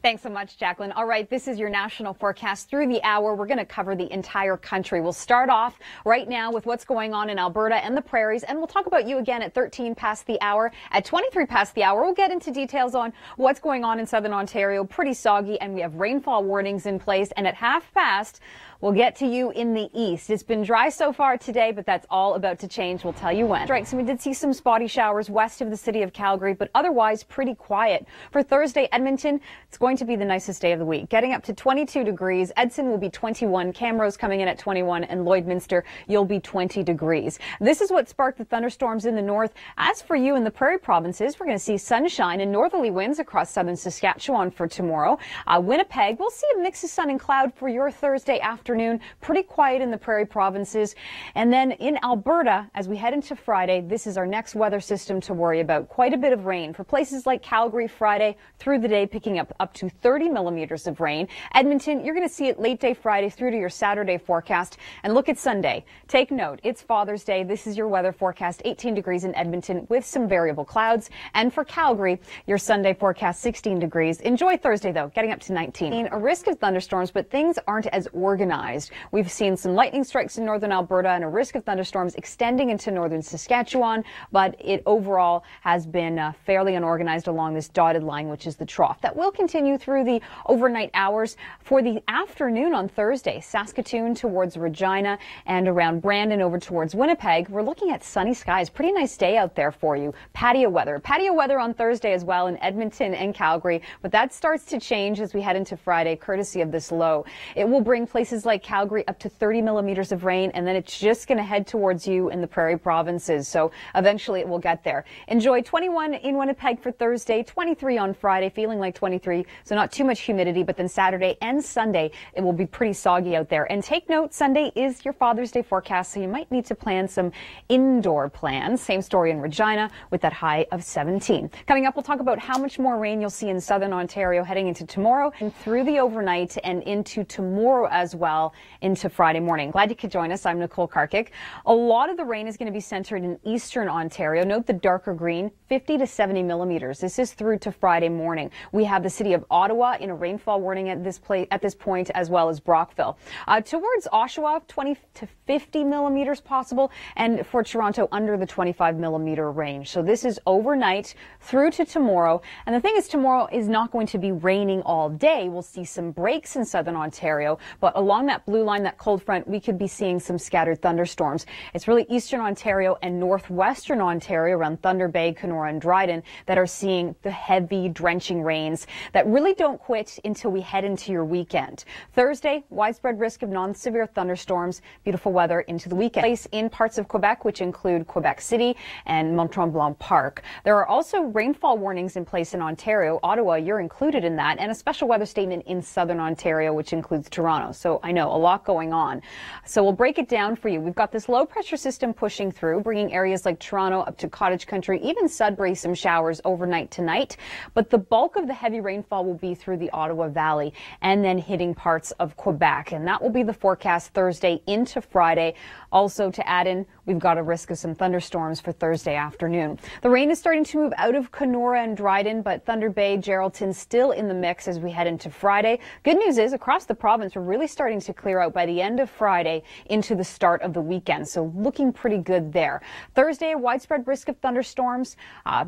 Thanks so much, Jacqueline. All right, this is your national forecast through the hour. We're going to cover the entire country. We'll start off right now with what's going on in Alberta and the prairies, and we'll talk about you again at 13 past the hour. At 23 past the hour, we'll get into details on what's going on in southern Ontario. Pretty soggy, and we have rainfall warnings in place. And at half past, we'll get to you in the east. It's been dry so far today, but that's all about to change. We'll tell you when. Right, so we did see some spotty showers west of the city of Calgary, but otherwise pretty quiet. For Thursday, Edmonton, it's going to be the nicest day of the week, getting up to 22 degrees. Edson will be 21. Camrose coming in at 21, and Lloydminster, you'll be 20 degrees. This is what sparked the thunderstorms in the north. As for you in the prairie provinces, we're going to see sunshine and northerly winds across southern Saskatchewan for tomorrow. Winnipeg, we'll see a mix of sun and cloud for your Thursday afternoon. Pretty quiet in the prairie provinces. And then in Alberta, as we head into Friday, this is our next weather system to worry about. Quite a bit of rain for places like Calgary Friday through the day, picking up to 30 millimeters of rain. Edmonton, you're going to see it late day Friday through to your Saturday forecast. And look at Sunday. Take note, it's Father's Day. This is your weather forecast, 18 degrees in Edmonton with some variable clouds. And for Calgary, your Sunday forecast, 16 degrees. Enjoy Thursday, though, getting up to 19. A risk of thunderstorms, but things aren't as organized. We've seen some lightning strikes in northern Alberta and a risk of thunderstorms extending into northern Saskatchewan, but it overall has been fairly unorganized along this dotted line, which is the trough. That will continue through the overnight hours. For the afternoon on Thursday, Saskatoon towards Regina and around Brandon over towards Winnipeg, we're looking at sunny skies. Pretty nice day out there for you. Patio weather on Thursday as well in Edmonton and Calgary, but that starts to change as we head into Friday, courtesy of this low. It will bring places like Calgary up to 30 millimeters of rain, and then it's just going to head towards you in the prairie provinces. So eventually it will get there. Enjoy 21 in Winnipeg for Thursday, 23 on Friday, feeling like 23, so not too much humidity, but then Saturday and Sunday, it will be pretty soggy out there. And take note, Sunday is your Father's Day forecast, so you might need to plan some indoor plans. Same story in Regina with that high of 17. Coming up, we'll talk about how much more rain you'll see in southern Ontario heading into tomorrow and through the overnight and into tomorrow as well into Friday morning. Glad you could join us. I'm Nicole Karkic. A lot of the rain is going to be centered in eastern Ontario. Note the darker green, 50 to 70 millimeters. This is through to Friday morning. We have the city of Ottawa in a rainfall warning at this point, as well as Brockville. Towards Oshawa, 20 to 50 millimeters possible, and for Toronto, under the 25 millimeter range. So this is overnight through to tomorrow. And the thing is, tomorrow is not going to be raining all day. We'll see some breaks in southern Ontario, but along that blue line, that cold front, we could be seeing some scattered thunderstorms. It's really eastern Ontario and northwestern Ontario around Thunder Bay, Kenora, and Dryden that are seeing the heavy drenching rains that really don't quit until we head into your weekend. Thursday, widespread risk of non-severe thunderstorms, beautiful weather into the weekend. Place in parts of Quebec, which include Quebec City and Mont-Tremblant Park. There are also rainfall warnings in place in Ontario. Ottawa, you're included in that, and a special weather statement in southern Ontario, which includes Toronto. So I know a lot going on. So we'll break it down for you. We've got this low pressure system pushing through, bringing areas like Toronto up to Cottage Country, even Sudbury, some showers overnight tonight. But the bulk of the heavy rainfall will be through the Ottawa Valley and then hitting parts of Quebec. And that will be the forecast Thursday into Friday. Also to add in, we've got a risk of some thunderstorms for Thursday afternoon. The rain is starting to move out of Kenora and Dryden, but Thunder Bay, Geraldton still in the mix as we head into Friday. Good news is across the province, we're really starting to clear out by the end of Friday into the start of the weekend. So looking pretty good there. Thursday, a widespread risk of thunderstorms.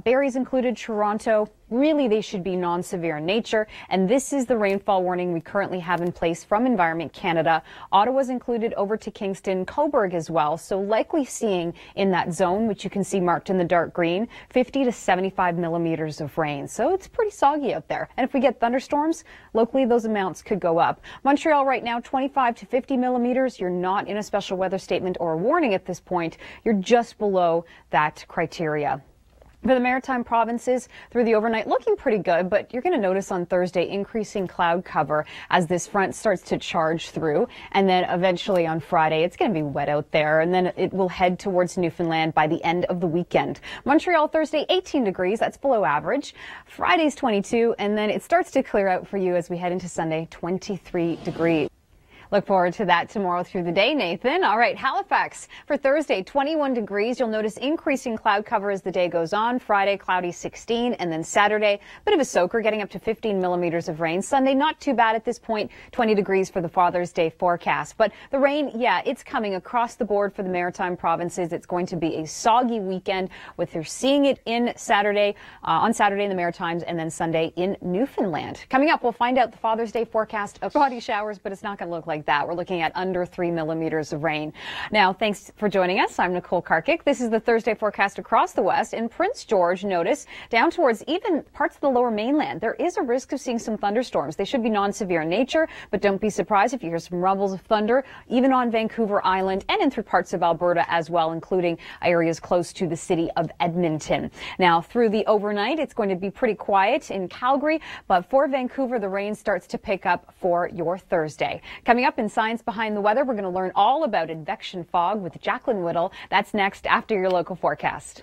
Barrie's included, Toronto. Really, they should be non-severe in nature, and this is the rainfall warning we currently have in place from Environment Canada. Ottawa's included over to Kingston, Cobourg as well, so likely seeing in that zone, which you can see marked in the dark green, 50 to 75 millimeters of rain. So it's pretty soggy out there. And if we get thunderstorms, locally those amounts could go up. Montreal right now, 25 to 50 millimeters. You're not in a special weather statement or a warning at this point. You're just below that criteria. For the maritime provinces, through the overnight, looking pretty good, but you're going to notice on Thursday increasing cloud cover as this front starts to charge through. And then eventually on Friday, it's going to be wet out there, and then it will head towards Newfoundland by the end of the weekend. Montreal Thursday, 18 degrees. That's below average. Friday's 22, and then it starts to clear out for you as we head into Sunday, 23 degrees. Look forward to that tomorrow through the day, Nathan. All right, Halifax for Thursday, 21 degrees. You'll notice increasing cloud cover as the day goes on. Friday, cloudy 16, and then Saturday, bit of a soaker, getting up to 15 millimeters of rain. Sunday, not too bad at this point, 20 degrees for the Father's Day forecast. But the rain, yeah, it's coming across the board for the Maritime provinces. It's going to be a soggy weekend with they're seeing it in Saturday, on Saturday in the Maritimes, and then Sunday in Newfoundland. Coming up, we'll find out the Father's Day forecast of body showers, but it's not going to look like that. We're looking at under 3 millimeters of rain. Now, thanks for joining us. I'm Nicole Karkic. This is the Thursday forecast across the west. In Prince George, notice down towards even parts of the lower mainland, there is a risk of seeing some thunderstorms. They should be non-severe in nature, but don't be surprised if you hear some rumbles of thunder, even on Vancouver Island and in through parts of Alberta as well, including areas close to the city of Edmonton. Now, through the overnight, it's going to be pretty quiet in Calgary, but for Vancouver, the rain starts to pick up for your Thursday. Coming up in Science Behind the Weather, we're going to learn all about advection fog with Jacqueline Whittle. That's next after your local forecast.